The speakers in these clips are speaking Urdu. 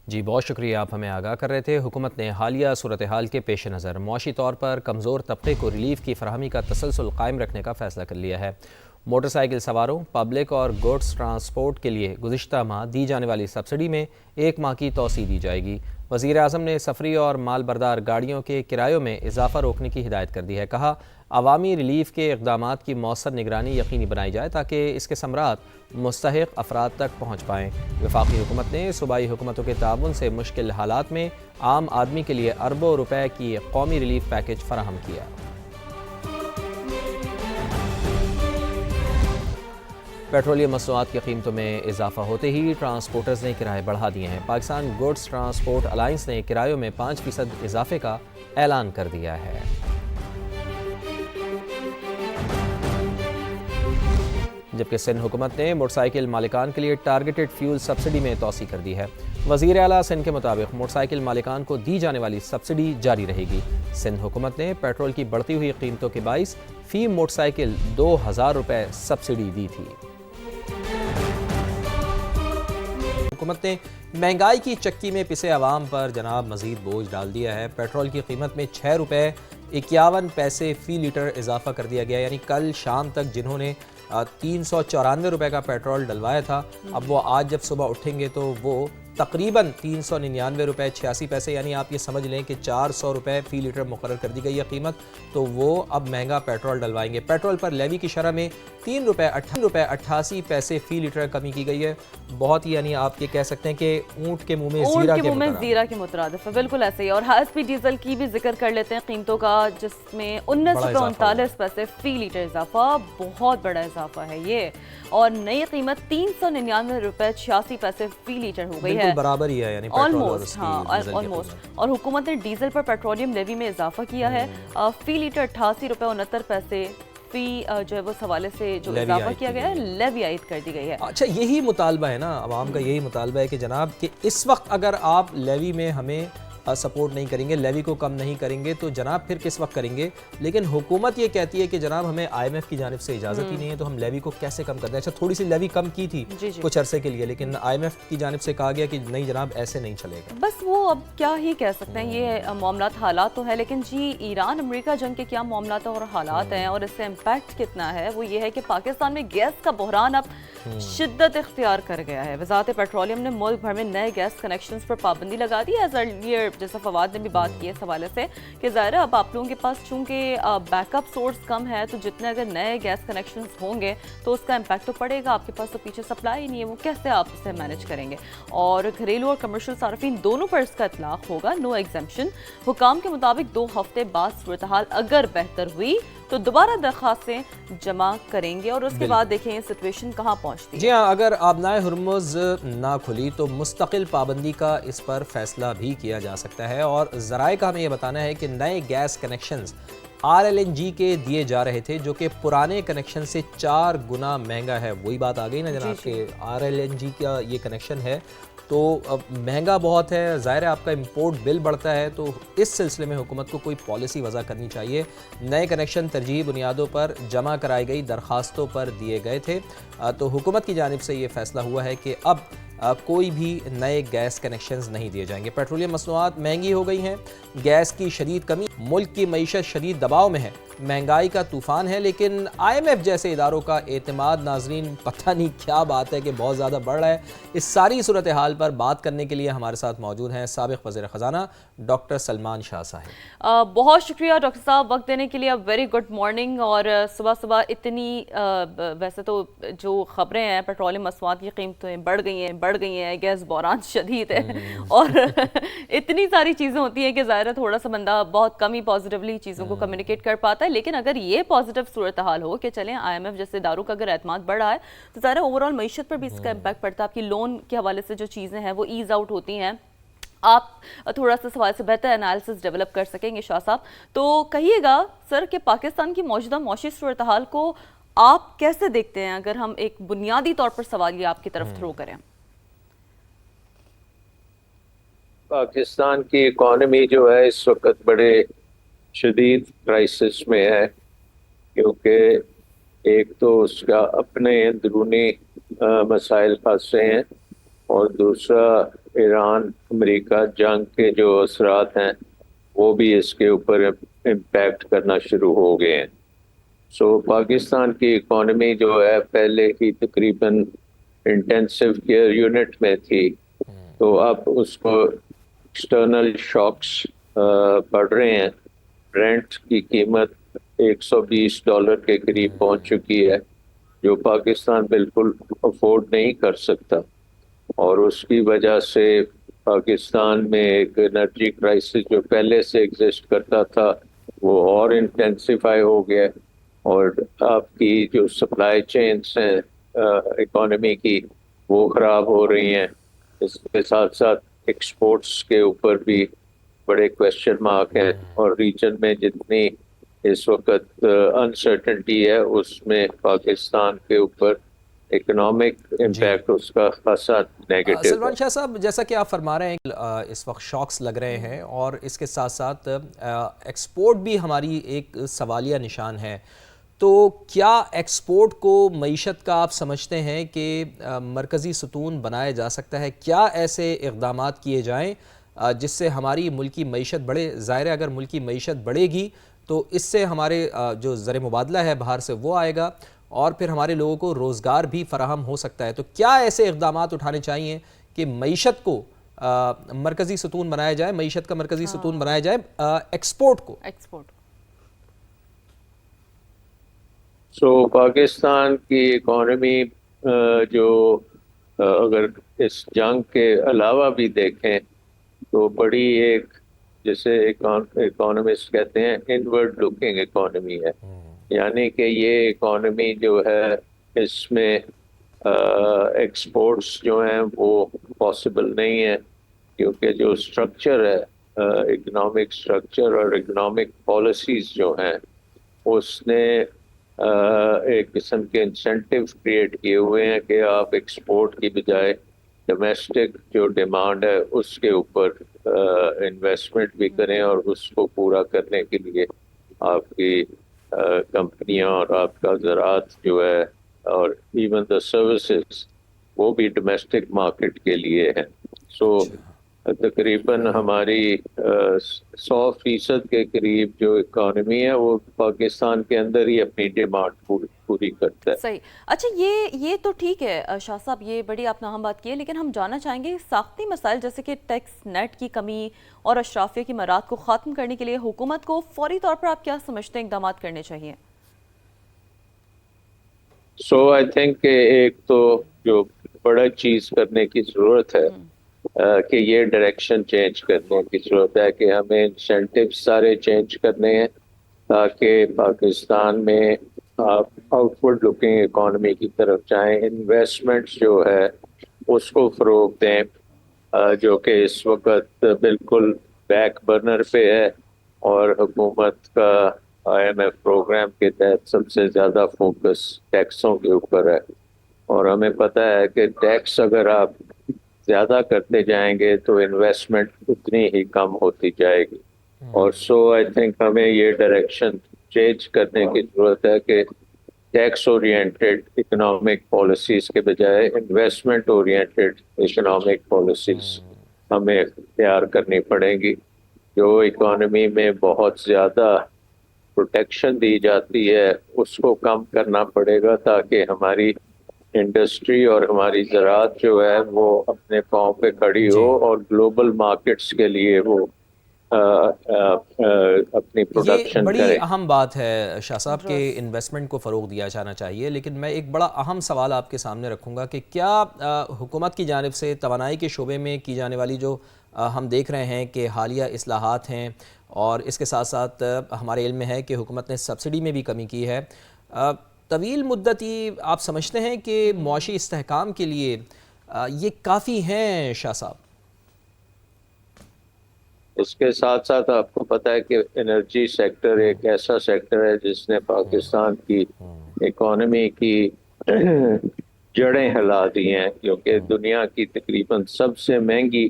جی بہت شکریہ، آپ ہمیں آگاہ کر رہے تھے۔ حکومت نے حالیہ صورتحال کے پیش نظر معاشی طور پر کمزور طبقے کو ریلیف کی فراہمی کا تسلسل قائم رکھنے کا فیصلہ کر لیا ہے۔ موٹر سائیکل سواروں، پبلک اور گوڈز ٹرانسپورٹ کے لیے گزشتہ ماہ دی جانے والی سبسڈی میں 1 ماہ کی توسیع دی جائے گی۔ وزیر اعظم نے سفری اور مال بردار گاڑیوں کے کرایوں میں اضافہ روکنے کی ہدایت کر دی ہے۔ کہا، عوامی ریلیف کے اقدامات کی مؤثر نگرانی یقینی بنائی جائے تاکہ اس کے ثمرات مستحق افراد تک پہنچ پائیں۔ وفاقی حکومت نے صوبائی حکومتوں کے تعاون سے مشکل حالات میں عام آدمی کے لیے اربوں روپے کی قومی ریلیف پیکج فراہم کیا۔ پیٹرولیم مصنوعات کی قیمتوں میں اضافہ ہوتے ہی ٹرانسپورٹرز نے کرائے بڑھا دیے ہیں۔ پاکستان گوڈز ٹرانسپورٹ الائنس نے کرایوں میں 5% اضافے کا اعلان کر دیا ہے۔ جبکہ سندھ حکومت نے موٹر سائیکل مالکان کے لیے ٹارگیٹڈ فیول سبسڈی میں توسیع کر دی ہے۔ وزیر اعلیٰ سندھ کے مطابق موٹر سائیکل مالکان کو دی جانے والی سبسڈی جاری رہے گی۔ سندھ حکومت نے پیٹرول کی بڑھتی ہوئی قیمتوں کے باعث فی موٹر سائیکل 2000 روپے سبسڈی دی تھی۔ حکومت نے مہنگائی کی چکی میں پسے عوام پر جناب مزید بوجھ ڈال دیا ہے۔ پیٹرول کی قیمت میں 6 روپے 51 پیسے فی لیٹر اضافہ کر دیا گیا، یعنی کل شام تک جنہوں نے 394 روپے کا پیٹرول ڈلوایا تھا، اب وہ آج جب صبح اٹھیں گے تو وہ تقریباً 399 روپے 86 پیسے، یعنی آپ یہ سمجھ لیں کہ 400 روپے فی لیٹر مقرر کر دی گئی ہے قیمت، تو وہ اب مہنگا پیٹرول ڈلوائیں گے۔ پیٹرول پر لیوی کی شرح میں 3 روپے 88 پیسے فی لیٹر کمی کی گئی ہے۔ بہت ہی، یعنی آپ یہ کہہ سکتے ہیں کہ اونٹ کے منہ میں زیرہ کے مترادف ہے، بالکل ایسے ہی۔ اور ہائی اسپیڈ ڈیزل کی بھی ذکر کر لیتے ہیں قیمتوں کا، جس میں 19.39 پیسے فی لیٹر اضافہ، بہت بڑا اضافہ ہے یہ، اور نئی قیمت 399 روپے 86 پیسے فی لیٹر ہو گئی ہے، برابر ہی ہے، یعنی آلموسٹ۔ اور حکومت نے ڈیزل پر پیٹرولیم لیوی میں اضافہ کیا ہے، فی لیٹر 88 روپے 69 پیسے فی جو ہے وہ حوالے سے جو اضافہ کیا گیا ہے، لیوی عائد کر دی گئی ہے۔ اچھا، یہی مطالبہ ہے نا عوام کا، یہی مطالبہ ہے کہ جناب کہ اس وقت اگر آپ لیوی میں ہمیں سپورٹ نہیں کریں گے، لیوی کو کم نہیں کریں گے تو جناب پھر کس وقت کریں گے؟ لیکن حکومت یہ کہتی ہے کہ جناب ہمیں IMF کی جانب سے اجازت ہی نہیں ہے تو ہم لیوی کو کیسے کم کرتے ہیں؟ اچھا، تھوڑی سی لیوی کم کی تھی کچھ عرصے کے لیے، لیکن IMF کی جانب سے کہا گیا کہ نہیں جناب ایسے نہیں چلے گا۔ بس وہ اب کیا ہی کہہ سکتے ہیں، یہ معاملات حالات تو ہے، لیکن جی ایران امریکہ جنگ کے کیا معاملات اور حالات ہیں اور اس سے امپیکٹ کتنا ہے، وہ یہ ہے کہ پاکستان میں گیس کا بحران اب شدت اختیار کر گیا ہے۔ وزارت پیٹرولیم نے ملک بھر میں نئے گیس کنیکشنز پر پابندی لگا دی ہے، جیسا فواد نے بھی بات کی ہے اس حوالے سے کہ ظاہر ہے اب آپ لوگوں کے پاس چونکہ بیک اپ سورس کم ہے، تو جتنے اگر نئے گیس کنیکشنز ہوں گے تو اس کا امپیکٹ تو پڑے گا، آپ کے پاس تو پیچھے سپلائی ہی نہیں ہے، وہ کیسے آپ اسے مینیج کریں گے؟ اور گھریلو اور کمرشل صارفین دونوں پر اس کا اطلاق ہوگا، نو ایگزمپشن۔ حکام کے مطابق 2 ہفتے بعد صورتحال اگر بہتر ہوئی تو دوبارہ درخواستیں جمع کریں گے اور اس کے بعد دیکھیں سچویشن کہاں پہنچتی ہے۔ جی ہاں، اگر آبنائے ہرمز نہ کھلی تو مستقل پابندی کا اس پر فیصلہ بھی کیا جا سکتا ہے، اور ذرائع کا ہمیں یہ بتانا ہے کہ نئے گیس کنیکشنز RLNG کے دیے جا رہے تھے جو کہ پرانے کنیکشن سے 4 گنا مہنگا ہے۔ وہی بات آ گئی نا جناب کہ RLNG کا یہ کنیکشن ہے تو مہنگا بہت ہے، ظاہر ہے آپ کا امپورٹ بل بڑھتا ہے، تو اس سلسلے میں حکومت کو کوئی پالیسی وضع کرنی چاہیے۔ نئے کنیکشن ترجیحی بنیادوں پر جمع کرائی گئی درخواستوں پر دیے گئے تھے، تو حکومت کی جانب سے یہ فیصلہ ہوا ہے کہ اب کوئی بھی نئے گیس کنیکشنز نہیں دیے جائیں گے۔ پیٹرولیم مصنوعات مہنگی ہو گئی ہیں، گیس کی شدید کمی، ملک کی معیشت شدید دباؤ میں ہے، مہنگائی کا طوفان ہے، لیکن IMF جیسے اداروں کا اعتماد ناظرین پتہ نہیں کیا بات ہے کہ بہت زیادہ بڑھ رہا ہے۔ اس ساری صورتحال پر بات کرنے کے لیے ہمارے ساتھ موجود ہیں سابق وزیر خزانہ ڈاکٹر سلمان شاہ صاحب۔ بہت شکریہ ڈاکٹر صاحب وقت دینے کے لیے، ویری گڈ مارننگ۔ اور صبح صبح اتنی ویسے تو جو خبریں ہیں پیٹرولیم مصنوعات کی قیمتیں بڑھ گئی ہیں، گیس بحران شدید ہے اور اتنی ساری چیزیں ہوتی ہیں کہ ظاہر ہے تھوڑا سا بندہ بہت کم ہی پازیٹیولی چیزوں کو کمیونیکیٹ کر پاتا ہے، لیکن اگر یہ پازیٹیو صورتحال ہو کہ چلیں IMF جیسے اداروں کا اگر اعتماد بڑھ رہا ہے تو ظاہر ہے اوور آل معیشت پر بھی اس کا امپیکٹ پڑتا ہے، آپ کی لون کے حوالے سے جو چیزیں ہیں وہ ایز آؤٹ ہوتی ہیں، آپ تھوڑا سا سوال سے بہتر انالیسس ڈیولپ کر سکیں گے۔ شاہ صاحب تو کہیے گا سر کہ پاکستان کی موجودہ معاشی صورتحال کو آپ کیسے دیکھتے ہیں، اگر ہم ایک بنیادی طور پر سوال یہ آپ کی طرف تھرو کریں؟ پاکستان کی اکانومی جو ہے اس وقت بڑے شدید کرائسس میں ہے، کیونکہ ایک تو اس کا اپنے اندرونی مسائل خاصے ہیں، اور دوسرا ایران امریکہ جنگ کے جو اثرات ہیں وہ بھی اس کے اوپر امپیکٹ کرنا شروع ہو گئے ہیں. سو پاکستان کی اکانومی جو ہے پہلے کی تقریباً انٹینسو کیئر یونٹ میں تھی, تو اب اس کو ایکسٹرنل شاکس بڑھ رہے ہیں. رینٹ کی قیمت $120 کے قریب پہنچ چکی ہے, جو پاکستان بالکل افورڈ نہیں کر سکتا, اور اس کی وجہ سے پاکستان میں ایک انرجی کرائسس جو پہلے سے ایگزسٹ کرتا تھا وہ اور انٹینسیفائی ہو گیا, اور آپ کی جو سپلائی چینس ہیں اکانومی کی وہ خراب ہو رہی ہیں. اس کے ساتھ ساتھ ایکسپورٹس کے اوپر بھی بڑے کویشچن مارک ہیں, اور ریجن میں جتنی اس وقت انسرٹنٹی ہے اس میں پاکستان کے اوپر اکنامک امپیکٹ اس کا خاصا نیگیٹو ہے. سلمان شاہ صاحب, جیسا کہ آپ فرما رہے ہیں کہ اس وقت شاکس لگ رہے ہیں اور اس کے ساتھ ساتھ ایکسپورٹ بھی ہماری ایک سوالیہ نشان ہے, تو کیا ایکسپورٹ کو معیشت کا آپ سمجھتے ہیں کہ مرکزی ستون بنایا جا سکتا ہے؟ کیا ایسے اقدامات کیے جائیں جس سے ہماری ملکی معیشت بڑھے؟ ظاہر ہے اگر ملکی معیشت بڑھے گی تو اس سے ہمارے جو زر مبادلہ ہے باہر سے وہ آئے گا, اور پھر ہمارے لوگوں کو روزگار بھی فراہم ہو سکتا ہے. تو کیا ایسے اقدامات اٹھانے چاہیے کہ معیشت کو مرکزی ستون بنایا جائے, معیشت کا مرکزی ستون بنایا جائے ایکسپورٹ کو؟ سو پاکستان کی اکانومی جو اگر اس جنگ کے علاوہ بھی دیکھیں تو بڑی ایک جسے اکانومسٹ کہتے ہیں انورڈ لکنگ اکانومی ہے, یعنی کہ یہ اکانومی جو ہے اس میں ایکسپورٹس جو ہیں وہ پاسبل نہیں ہے, کیونکہ جو اسٹرکچر ہے اکنامک اسٹرکچر اور اکنامک پالیسیز جو ہیں اس نے ایک قسم کے انسینٹیو کریٹ کیے ہوئے ہیں کہ آپ ایکسپورٹ کی بجائے ڈومیسٹک جو ڈیمانڈ ہے اس کے اوپر انویسٹمنٹ بھی کریں, اور اس کو پورا کرنے کے لیے آپ کی کمپنیاں اور آپ کا زراعت جو ہے اور ایون دا سروسز وہ بھی ڈومیسٹک مارکیٹ کے لیے ہیں. سو تقریباً ہماری 100% کے قریب جو اکانومی ہے وہ پاکستان کے اندر ہی اپنی ڈیمانڈ پوری کرتا ہے. صحیح. اچھا یہ تو ٹھیک ہے شاہ صاحب, یہ بڑی آپ نے اہم بات کی ہے, لیکن ہم جاننا چاہیں گے ساختی مسائل جیسے کہ ٹیکس نیٹ کی کمی اور اشرافیہ کی مراعات کو ختم کرنے کے لیے حکومت کو فوری طور پر آپ کیا سمجھتے ہیں اقدامات کرنے چاہیے؟ سو آئی تھنک کہ ایک تو جو بڑا چیز کرنے کی ضرورت ہے کہ یہ ڈائریکشن چینج کرنے کی ضرورت ہے کہ ہمیں انسینٹیو سارے چینج کرنے ہیں تاکہ پاکستان میں آپ آؤٹ ورڈ لکنگ اکانومی کی طرف جائیں, انویسٹمنٹ جو ہے اس کو فروغ دیں, جو کہ اس وقت بالکل بیک برنر پہ ہے, اور حکومت کا IMF پروگرام کے تحت سب سے زیادہ فوکس ٹیکسوں کے اوپر ہے, اور ہمیں پتہ ہے کہ ٹیکس اگر آپ زیادہ کرتے جائیں گے تو انویسٹمنٹ اتنی ہی کم ہوتی جائے گی. اور سو آئی تھنک ہمیں یہ ڈائریکشن چینج کرنے کی ضرورت ہے کہ ٹیکس اورینٹیڈ اکنامک پالیسیز کے بجائے انویسٹمنٹ اورینٹیڈ اکنامک پالیسیز ہمیں اختیار کرنی پڑیں گی. جو اکانومی میں بہت زیادہ پروٹیکشن دی جاتی ہے اس کو کم کرنا پڑے گا تاکہ ہماری انڈسٹری اور ہماری زراعت جو ہے وہ اپنے پاؤں پہ کھڑی ہو اور گلوبل مارکیٹس کے لیے وہ اپنی پروڈکشن کرے. یہ بڑی اہم بات ہے شاہ صاحب کہ انویسٹمنٹ کو فروغ دیا جانا چاہیے, لیکن میں ایک بڑا اہم سوال آپ کے سامنے رکھوں گا کہ کیا حکومت کی جانب سے توانائی کے شعبے میں کی جانے والی جو ہم دیکھ رہے ہیں کہ حالیہ اصلاحات ہیں, اور اس کے ساتھ ساتھ ہمارے علم میں ہے کہ حکومت نے سبسڈی میں بھی کمی کی ہے, طویل مدتی آپ سمجھتے ہیں کہ معاشی استحکام کے لیے یہ کافی ہیں شاہ صاحب؟ اس کے ساتھ ساتھ آپ کو پتہ ہے کہ انرجی سیکٹر ایک ایسا سیکٹر ہے جس نے پاکستان کی اکانومی کی جڑیں ہلا دی ہیں, کیونکہ دنیا کی تقریباً سب سے مہنگی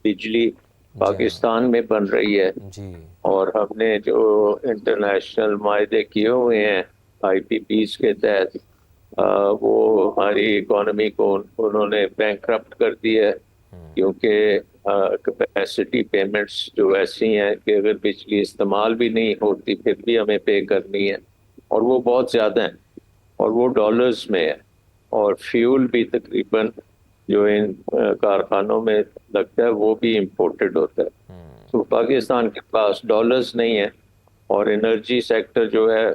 بجلی پاکستان میں بن رہی ہے, اور ہم نے جو انٹرنیشنل معاہدے کیے ہوئے ہیں IPPs کے تحت وہ ہماری اکانومی کو انہوں نے بینکرپٹ کر دی ہے, کیونکہ کیپیسٹی پیمنٹس جو ایسی ہیں کہ اگر بجلی استعمال بھی نہیں ہوتی پھر بھی ہمیں پے کرنی ہے، اور وہ بہت زیادہ ہیں اور وہ ڈالرز میں ہے، اور فیول بھی تقریباً جو ان کارخانوں میں لگتا ہے وہ بھی امپورٹڈ ہوتا ہے. تو پاکستان کے پاس ڈالرز نہیں ہے، اور انرجی سیکٹر جو ہے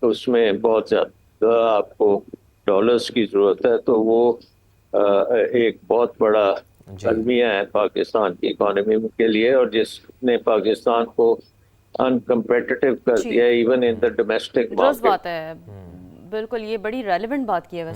اس میں بہت زیادہ آپ کو ڈالرز کی ضرورت ہے. تو وہ ایک بہت بڑا المیہ ہے پاکستان کی اکانومی کے لیے، اور جس نے پاکستان کو انکمپیٹیٹو کر دیا ایون ان دا ڈومیسٹک درست مارکیٹ. بات ہے، بالکل یہ بڑی ریلیونٹ بات کی ہے ویسے.